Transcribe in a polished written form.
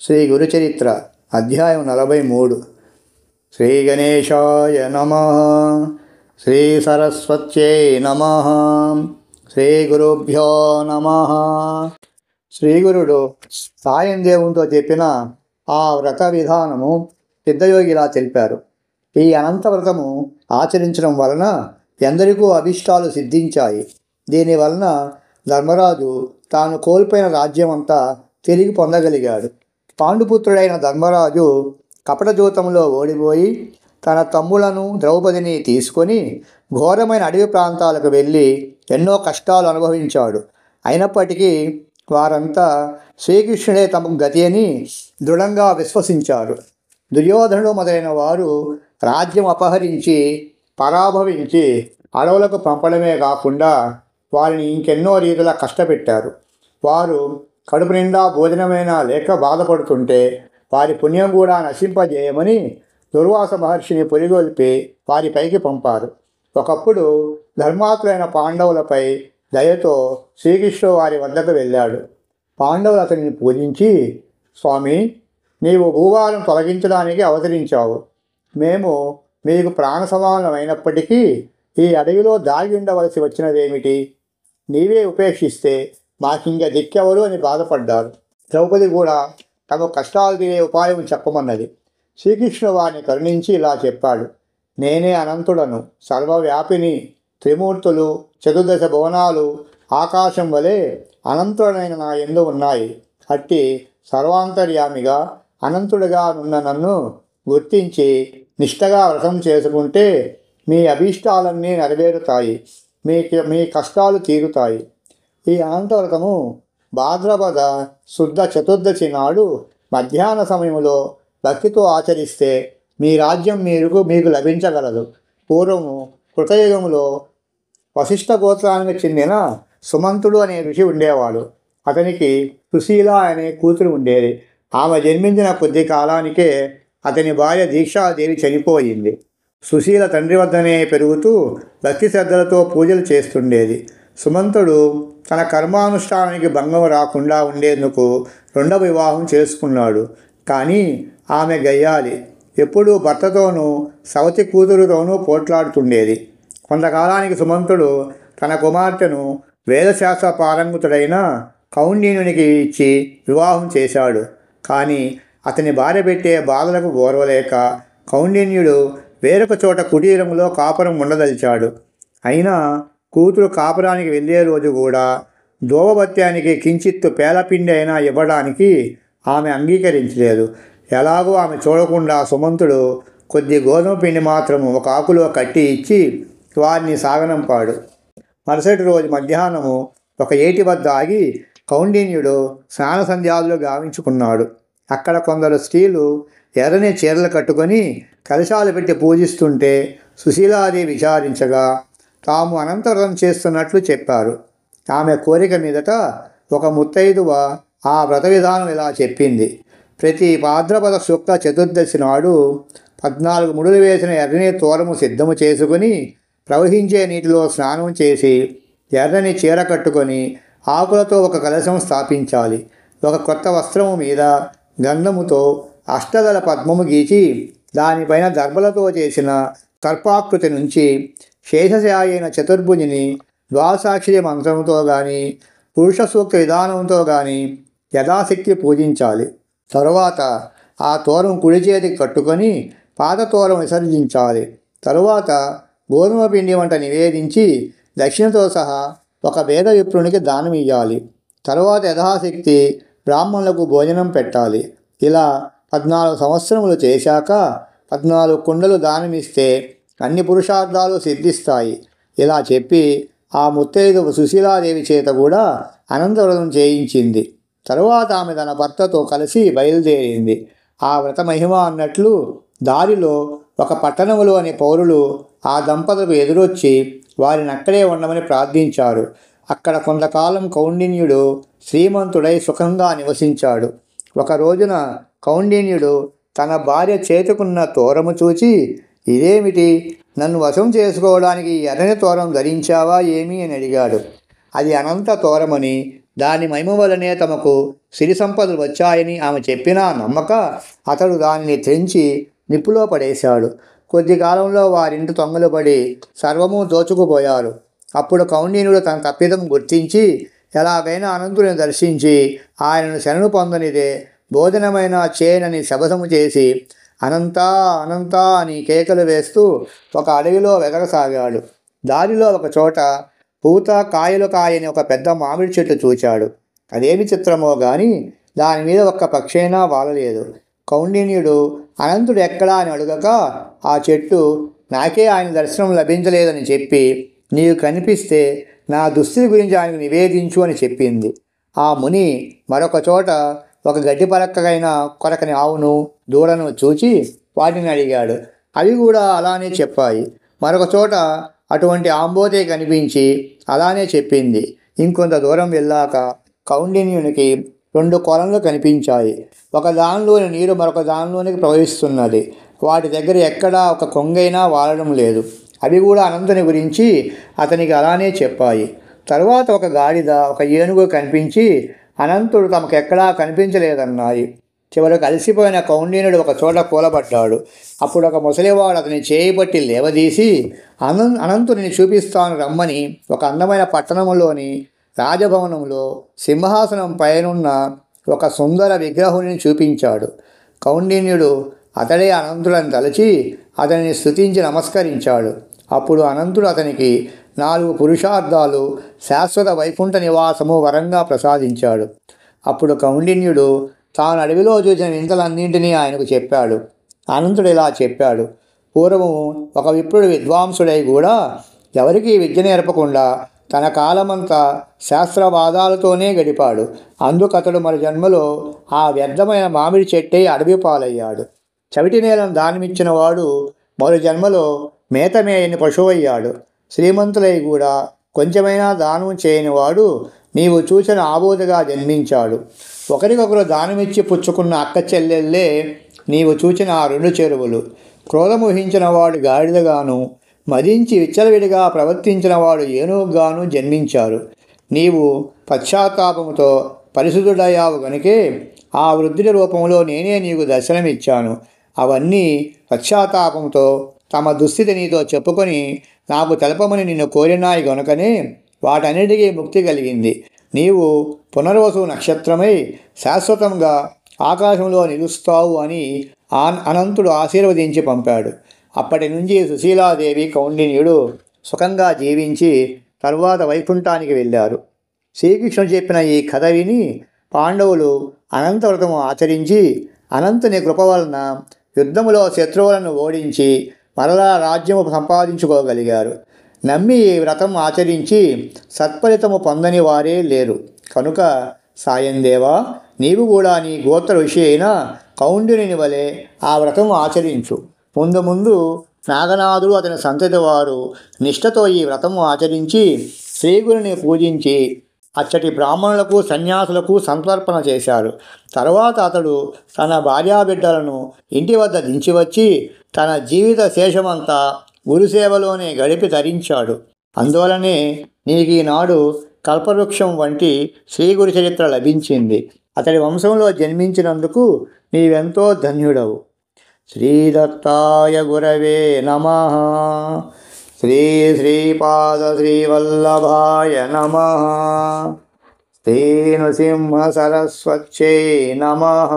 శ్రీ గురుచరిత్ర అధ్యాయం 43. శ్రీ గణేశాయ నమః. శ్రీ సరస్వత్యై నమః. శ్రీ గురుభ్యో నమః. శ్రీగురుడు సాయం దేవునితో చెప్పిన ఆ వ్రత విధానము సిద్ధయోగిలా తెలిపారు. ఈ అనంత వ్రతము ఆచరించడం వలన ఎందరికో అభిష్టాలు సిద్ధించాయి. దీనివలన ధర్మరాజు తాను కోల్పోయిన రాజ్యమంతా తిరిగి పొందగలిగాడు. పాండుపుత్రుడైన ధర్మరాజు కపటజూతంలో ఓడిపోయి తన తమ్ములను ద్రౌపదిని తీసుకొని ఘోరమైన అడవి ప్రాంతాలకు వెళ్ళి ఎన్నో కష్టాలు అనుభవించాడు. అయినప్పటికీ వారంతా శ్రీకృష్ణుడే తమకు గతి అని దృఢంగా విశ్వసించారు. దుర్యోధనుడు మొదలైన వారు రాజ్యం అపహరించి పరాభవించి అడవులకు పంపడమే కాకుండా వారిని ఇంకెన్నో రీతిలా కష్టపెట్టారు. వారు కడుపు నిండా భోజనమైనా లేక బాధపడుతుంటే వారి పుణ్యం కూడా నశింపజేయమని దుర్వాస మహర్షిని పురిగొల్పి వారిపైకి పంపారు. ఒకప్పుడు ధర్మాత్రులైన పాండవులపై దయతో శ్రీకృష్ణుడు వారి వద్దకు వెళ్ళాడు. పాండవులు అతనిని పూజించి, స్వామి, నీవు భూభారం తొలగించడానికి అవతరించావు. మేము మీకు ప్రాణ సమానమైనప్పటికీ ఈ అడవిలో దాగి ఉండవలసి వచ్చినదేమిటి? నీవే ఉపేక్షిస్తే మాకింక దిక్కెవరు అని బాధపడ్డారు. ద్రౌపది కూడా తమ కష్టాలు తీరే ఉపాయం చెప్పమన్నది. శ్రీకృష్ణుడు వారిని కరుణించి ఇలా చెప్పాడు: నేనే అనంతుడను, సర్వవ్యాపిని. త్రిమూర్తులు, చతుర్దశ భువనాలు ఆకాశం వలె అనంతుడైన నా యందు ఉన్నాయి. అట్టి సర్వాంతర్యామిగా అనంతుడిగా ఉన్న నన్ను గుర్తించి నిష్టగా వ్రతం చేసుకుంటే మీ అభీష్టాలన్నీ నెరవేరుతాయి, మీ కష్టాలు తీరుతాయి. ఈ అనంతవ్రతము భాద్రపద శుద్ధ చతుర్దశి నాడు మధ్యాహ్న సమయంలో భక్తితో ఆచరిస్తే మీ రాజ్యం మీకు లభించగలదు. పూర్వము కృతయుగంలో వశిష్ఠ గోత్రానికి చెందిన సుమంతుడు అనే ఋషి ఉండేవాడు. అతనికి సుశీల అనే కూతురు ఉండేది. ఆమె జన్మించిన కొద్ది కాలానికే అతని భార్య దీక్షాదేవి చనిపోయింది. సుశీల తండ్రి వద్దనే పెరుగుతూ భక్తి శ్రద్ధలతో పూజలు చేస్తుండేది. సుమంతుడు తన కర్మానుష్ఠానానికి భంగం రాకుండా ఉండేందుకు రెండవ వివాహం చేసుకున్నాడు. కానీ ఆమె గయ్యాలి. ఎప్పుడూ భర్తతోనూ సవతి కూతురుతోనూ పోట్లాడుతుండేది. కొంతకాలానికి సుమంతుడు తన కుమార్తెను వేదశాస్త్ర పారంగతుడైన కౌండిన్యునికి ఇచ్చి వివాహం చేశాడు. కానీ అతని భార్య పెట్టే బాధలకు ఓర్వలేక కౌండిన్యుడు వేరొక చోట కుటీరంలో కాపురం ఉండదలిచాడు. అయినా కూతురు కాపురానికి వెళ్ళే రోజు కూడా దోవభత్యానికి కించిత్తు పేలపిండి అయినా ఇవ్వడానికి ఆమె అంగీకరించలేదు. ఎలాగో ఆమె చూడకుండా సుమంతుడు కొద్ది గోధుమ పిండి మాత్రం ఒక ఆకులో కట్టి ఇచ్చి వారిని సాగనంపాడు. మరుసటి రోజు మధ్యాహ్నము ఒక ఏటి వద్ద ఆగి కౌండిన్యుడు స్నాన సంధ్యాదులు గావించుకున్నాడు. అక్కడ కొందరు స్త్రీలు ఎర్రని చీరలు కట్టుకొని కలశాలు పెట్టి పూజిస్తుంటే సుశీలాదేవి విచారించగా తాము అనంతవ్రతం చేస్తున్నట్లు చెప్పారు. ఆమె కోరిక మీదట ఒక ముత్తైదువ ఆ వ్రత విధానం ఇలా చెప్పింది: ప్రతి భాద్రపద శుక్ల చతుర్దశి నాడు 14 ముడులు వేసిన ఎర్రని తోరము సిద్ధము చేసుకుని ప్రవహించే నీటిలో స్నానం చేసి ఎర్రని చీర కట్టుకొని ఆకులతో ఒక కలశం స్థాపించాలి. ఒక కొత్త వస్త్రము మీద గంధముతో అష్టదళ పద్మము గీచి దానిపైన దర్భలతో చేసిన సర్పాకృతి నుంచి శేషశాయైన చతుర్భుజిని ద్వాసాక్షరి మంత్రంతో కానీ పురుష సూక్త విధానంతో కానీ యథాశక్తి పూజించాలి. తరువాత ఆ తోరం కుడి చేతికి కట్టుకొని పాత తోరం విసర్జించాలి. తరువాత గోధుమ పిండి వంట నివేదించి దక్షిణతో సహా ఒక వేద విప్రునికి దానం ఇవ్వాలి. తరువాత యథాశక్తి బ్రాహ్మణులకు భోజనం పెట్టాలి. ఇలా 14 సంవత్సరములు చేశాక 14 కుండలు దానమిస్తే అన్ని పురుషార్థాలు సిద్ధిస్తాయి. ఇలా చెప్పి ఆ ముత్తైదు సుశీలాదేవి చేత కూడా అనంతవ్రతం చేయించింది. తరువాత ఆమె తన భర్తతో కలిసి బయలుదేరింది. ఆ వ్రత మహిమ అన్నట్లు దారిలో ఒక పట్టణంలోని పౌరులు ఆ దంపతులకు ఎదురొచ్చి వారిని అక్కడే ఉండమని ప్రార్థించారు. అక్కడ కొంతకాలం కౌండిన్యుడు శ్రీమంతుడై సుఖంగా నివసించాడు. ఒక రోజున కౌండిన్యుడు తన భార్య చేతుకున్న తోరము చూచి, ఇదేమిటి, నన్ను వశం చేసుకోవడానికి ఎర్రని తోరం ధరించావా ఏమి అని అడిగాడు. అది అనంత తోరమని, దాని మహిమ వలనే తమకు సిరి సంపదలు వచ్చాయని ఆమె చెప్పినా నమ్మక అతడు దానిని తెంచి నిప్పులో పడేశాడు. కొద్ది కాలంలో వారింటి తొంగలు పడి సర్వము దోచుకుపోయారు. అప్పుడు కౌండిన్యుడు తన తప్పిదం గుర్తించి ఎలాగైనా అనంతుని దర్శించి ఆయనను శరణు పొందనిదే భోజనమైన చేయనని శపథము చేసి అనంతా అనంతా అని కేకలు వేస్తూ ఒక అడవిలో వెతకసాగాడు. దారిలో ఒక చోట పూత కాయలు కాయని ఒక పెద్ద మామిడి చెట్టు చూచాడు. అదేమి చిత్రమో గాని దాని మీద ఒక్క పక్షైనా వాలలేదు. కౌండిన్యుడు అనంతుడు ఎక్కడా అని అడుగక ఆ చెట్టు నాకే ఆయన దర్శనం లభించలేదని చెప్పి నీవు కనిపిస్తే నా దుస్థితి గురించి ఆయనకు నివేదించు అని చెప్పింది. ఆ ముని మరొక చోట ఒక గడ్డి పరక్కగైన కొరకని ఆవును దూడను చూచి వాటిని అడిగాడు. అవి కూడా అలానే చెప్పాయి. మరొక చోట అటువంటి ఆంబోతే కనిపించి అలానే చెప్పింది. ఇంకొంత దూరం వెళ్ళాక కౌండిన్యునికి 2 కొలనులు కనిపించాయి. ఒక దానిలోని నీరు మరొక దానిలోనికి ప్రవహిస్తున్నది. వాటి దగ్గర ఎక్కడా ఒక కొంగైనా వాలడం లేదు. అవి కూడా అనంతుని గురించి అతనికి అలానే చెప్పాయి. తరువాత ఒక గాడిద ఒక ఏనుగు కనిపించి అనంతుడు తమకెక్కడా కనిపించలేదన్నాయి. చివరకు అలసిపోయిన కౌండిన్యుడు ఒక చోట కూలబడ్డాడు. అప్పుడు ఒక ముసలివాడు అతని చేయి పట్టి లేవదీసి అనంతుని చూపిస్తాను రమ్మని ఒక అందమైన పట్టణంలోని రాజభవనంలో సింహాసనం పైనున్న ఒక సుందర విగ్రహుని చూపించాడు. కౌండిన్యుడు అతడే అనంతుడని తలచి అతనిని స్తుతించి నమస్కరించాడు. అప్పుడు అనంతుడు అతనికి 4 పురుషార్థాలు శాశ్వత వైకుంఠ నివాసము వరంగా ప్రసాదించాడు. అప్పుడు కౌండిన్యుడు తాను అడవిలో చూసిన వింతలన్నింటినీ ఆయనకు చెప్పాడు. అనంతుడు ఇలా చెప్పాడు. పూర్వము ఒక విప్రుడు విద్వాంసుడై కూడా ఎవరికీ విద్య నేర్పకుండా తన కాలమంతా శాస్త్రవాదాలతోనే గడిపాడు. అందుకతడు మరు జన్మలో ఆ వ్యర్థమైన మామిడి చెట్టే అడవి పాలయ్యాడు. చవిటి నేలను దానమిచ్చిన వాడు మరు జన్మలో మేతమేయని పశువయ్యాడు. శ్రీమంతులై కూడా కొంచెమైనా దానం చేయని వాడు నీవు చూసిన ఆబోధగా జన్మించాడు. ఒకరికొకరు దానమిచ్చి పుచ్చుకున్న అక్క చెల్లెళ్ళే నీవు చూచిన ఆ 2 చెరువులు. క్రోధమోహించిన వాడు గాడిదగాను మదించి విచ్చలవిడిగా ప్రవర్తించిన వాడు ఏనుగుగాను జన్మించారు. నీవు పశ్చాత్తాపముతో పరిశుద్ధుడయ్యావు గనుకే ఆ వృద్ధుడి రూపంలో నేనే నీకు దర్శనమిచ్చాను. అవన్నీ పశ్చాత్తాపంతో తమ దుస్థితి నీతో చెప్పుకొని నాకు తెలపమని నిన్ను కోరినాయి గనుకనే వాటన్నిటికీ ముక్తి కలిగింది. నీవు పునర్వసు నక్షత్రమై శాశ్వతంగా ఆకాశంలో నిలుస్తావు అని అనంతుడు ఆశీర్వదించి పంపాడు. అప్పటి నుంచి సుశీలాదేవి కౌండిన్యుడు సుఖంగా జీవించి తరువాత వైకుంఠానికి వెళ్ళారు. శ్రీకృష్ణుడు చెప్పిన ఈ కథ విని పాండవులు అనంతవ్రతము ఆచరించి అనంతుని కృప వలన యుద్ధములో శత్రువులను ఓడించి మరలా రాజ్యము సంపాదించుకోగలిగారు. నమ్మి ఈ వ్రతం ఆచరించి సత్ఫలితము పొందని వారే లేరు. కనుక సాయందేవా నీవు కూడా నీ గోత్ర ఋషి అయిన కౌండిన్యుని వలె ఆ వ్రతం ఆచరించు. ముందు ముందు నాగనాథుడు అతని సంతతి వారు నిష్ఠతో ఈ వ్రతము ఆచరించి శ్రీగురుని పూజించి అచ్చటి బ్రాహ్మణులకు సన్యాసులకు సంతర్పణ చేశారు. తరువాత అతడు తన భార్యాబిడ్డలను ఇంటి వద్ద దించివచ్చి తన జీవిత శేషమంతా గురుసేవలోనే గడిపి తరించాడు. అందువలనే నీకు ఈనాడు కల్పవృక్షం వంటి శ్రీగురు చరిత్ర లభించింది. అతడి వంశంలో జన్మించినందుకు నీవెంతో ధన్యుడవు. శ్రీదత్తాయ గురవే నమః. శ్రీ శ్రీపాద శ్రీవల్లభాయ నమః. శ్రీ నృసింహ సరస్వత్యై నమః.